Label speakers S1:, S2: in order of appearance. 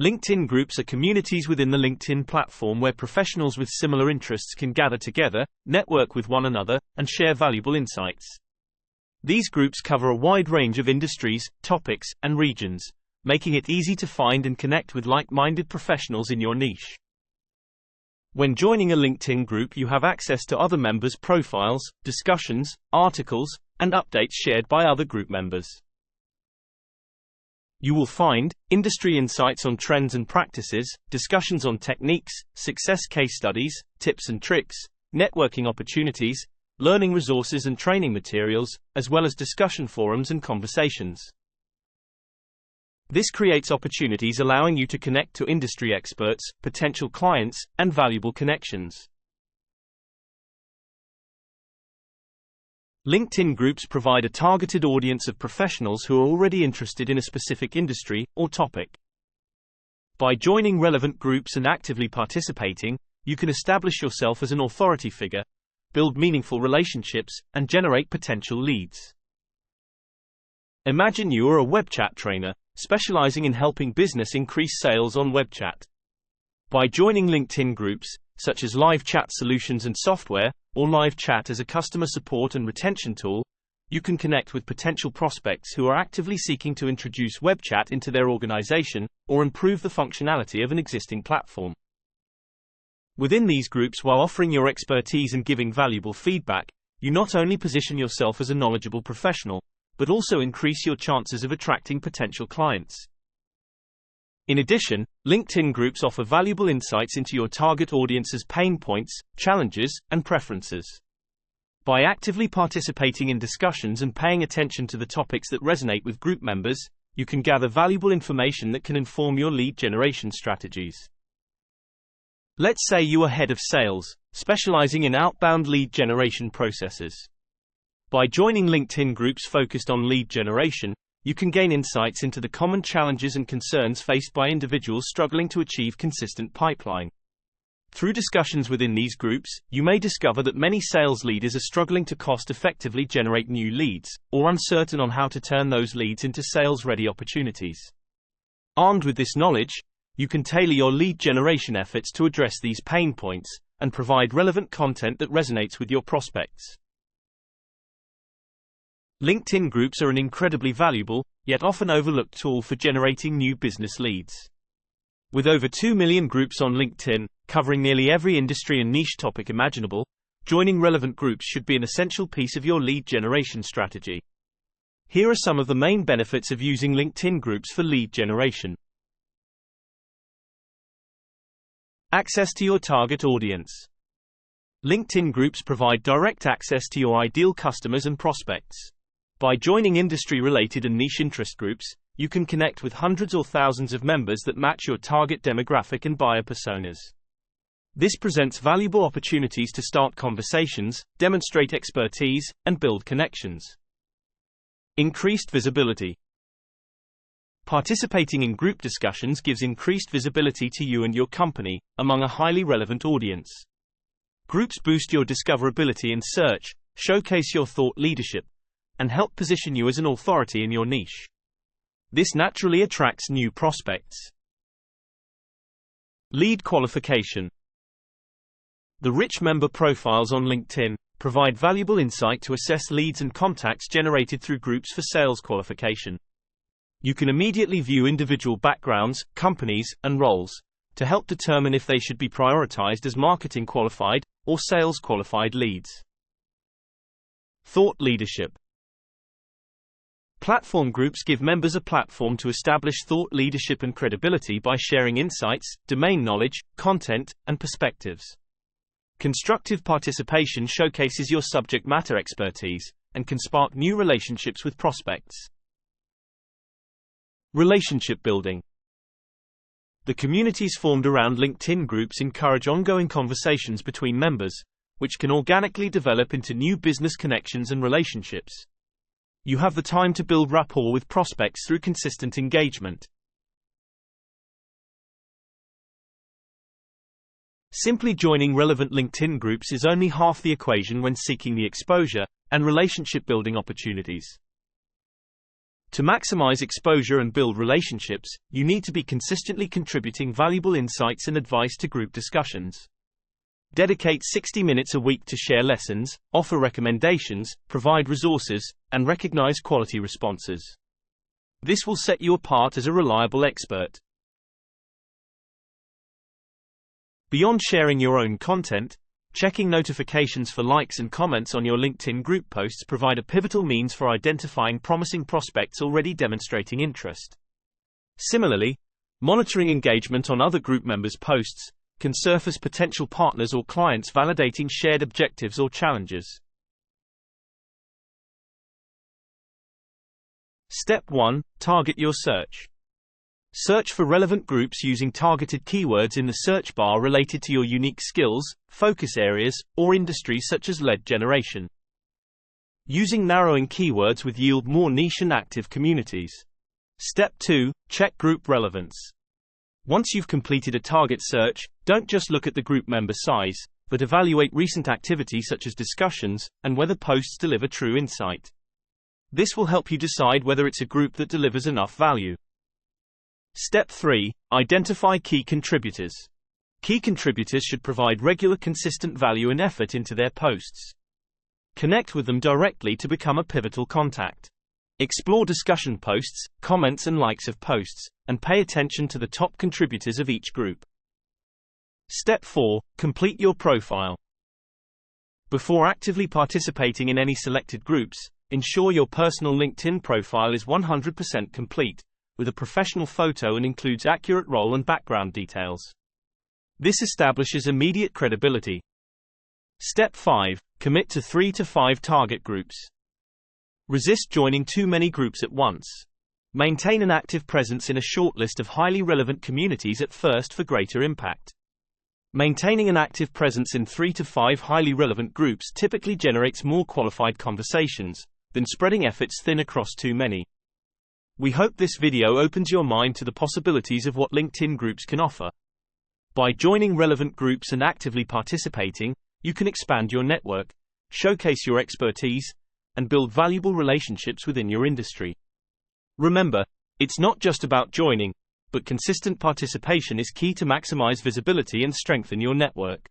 S1: LinkedIn groups are communities within the LinkedIn platform where professionals with similar interests can gather together, network with one another, and share valuable insights. These groups cover a wide range of industries, topics, and regions, making it easy to find and connect with like-minded professionals in your niche. When joining a LinkedIn group, you have access to other members' profiles, discussions, articles, and updates shared by other group members. You will find industry insights on trends and practices, discussions on techniques, success case studies, tips and tricks, networking opportunities, learning resources and training materials, as well as discussion forums and conversations. This creates opportunities allowing you to connect to industry experts, potential clients, and valuable connections. LinkedIn groups provide a targeted audience of professionals who are already interested in a specific industry or topic. By joining relevant groups and actively participating, you can establish yourself as an authority figure, build meaningful relationships, and generate potential leads. Imagine you are a web chat trainer, specializing in helping business increase sales on web chat. By joining LinkedIn groups, such as Live Chat Solutions and Software, or Live Chat as a customer support and retention tool, you can connect with potential prospects who are actively seeking to introduce web chat into their organization, or improve the functionality of an existing platform. Within these groups, while offering your expertise and giving valuable feedback, you not only position yourself as a knowledgeable professional, but also increase your chances of attracting potential clients. In addition, LinkedIn groups offer valuable insights into your target audience's pain points, challenges, and preferences. By actively participating in discussions and paying attention to the topics that resonate with group members, you can gather valuable information that can inform your lead generation strategies. Let's say you are head of sales, specializing in outbound lead generation processes. By joining LinkedIn groups focused on lead generation, you can gain insights into the common challenges and concerns faced by individuals struggling to achieve consistent pipeline. Through discussions within these groups, you may discover that many sales leaders are struggling to cost-effectively generate new leads, or uncertain on how to turn those leads into sales-ready opportunities. Armed with this knowledge, you can tailor your lead generation efforts to address these pain points, and provide relevant content that resonates with your prospects. LinkedIn groups are an incredibly valuable, yet often overlooked tool for generating new business leads. With over 2 million groups on LinkedIn, covering nearly every industry and niche topic imaginable, joining relevant groups should be an essential piece of your lead generation strategy. Here are some of the main benefits of using LinkedIn groups for lead generation. Access to your target audience. LinkedIn groups provide direct access to your ideal customers and prospects. By joining industry-related and niche interest groups, you can connect with hundreds or thousands of members that match your target demographic and buyer personas. This presents valuable opportunities to start conversations, demonstrate expertise, and build connections. Increased visibility. Participating in group discussions gives increased visibility to you and your company, among a highly relevant audience. Groups boost your discoverability in search, showcase your thought leadership, and help position you as an authority in your niche. This naturally attracts new prospects. Lead qualification. The rich member profiles on LinkedIn provide valuable insight to assess leads and contacts generated through groups for sales qualification. You can immediately view individual backgrounds, companies, and roles to help determine if they should be prioritized as marketing qualified or sales qualified leads. Thought leadership. Platform groups give members a platform to establish thought leadership and credibility by sharing insights, domain knowledge, content, and perspectives. Constructive participation showcases your subject matter expertise and can spark new relationships with prospects. Relationship building. The communities formed around LinkedIn groups encourage ongoing conversations between members, which can organically develop into new business connections and relationships. You have the time to build rapport with prospects through consistent engagement. Simply joining relevant LinkedIn groups is only half the equation when seeking the exposure and relationship building opportunities. To maximize exposure and build relationships, you need to be consistently contributing valuable insights and advice to group discussions. Dedicate 60 minutes a week to share lessons, offer recommendations, provide resources, and recognize quality responses. This will set you apart as a reliable expert. Beyond sharing your own content, checking notifications for likes and comments on your LinkedIn group posts provide a pivotal means for identifying promising prospects already demonstrating interest. Similarly, monitoring engagement on other group members' posts can surface potential partners or clients validating shared objectives or challenges. Step 1. Target your search. Search for relevant groups using targeted keywords in the search bar related to your unique skills, focus areas, or industries such as lead generation. Using narrowing keywords will yield more niche and active communities. Step 2. Check group relevance. Once you've completed a target search, don't just look at the group member size, but evaluate recent activity such as discussions, and whether posts deliver true insight. This will help you decide whether it's a group that delivers enough value. Step 3. Identify key contributors. Key contributors should provide regular consistent value and effort into their posts. Connect with them directly to become a pivotal contact. Explore discussion posts, comments and likes of posts, and pay attention to the top contributors of each group. Step 4. Complete your profile. Before actively participating in any selected groups, ensure your personal LinkedIn profile is 100% complete, with a professional photo and includes accurate role and background details. This establishes immediate credibility. Step 5. Commit to 3 to 5 target groups. Resist joining too many groups at once. Maintain an active presence in a short list of highly relevant communities at first for greater impact. Maintaining an active presence in 3 to 5 highly relevant groups typically generates more qualified conversations than spreading efforts thin across too many. We hope this video opens your mind to the possibilities of what LinkedIn groups can offer. By joining relevant groups and actively participating, you can expand your network, showcase your expertise, and build valuable relationships within your industry. Remember, it's not just about joining, but consistent participation is key to maximize visibility and strengthen your network.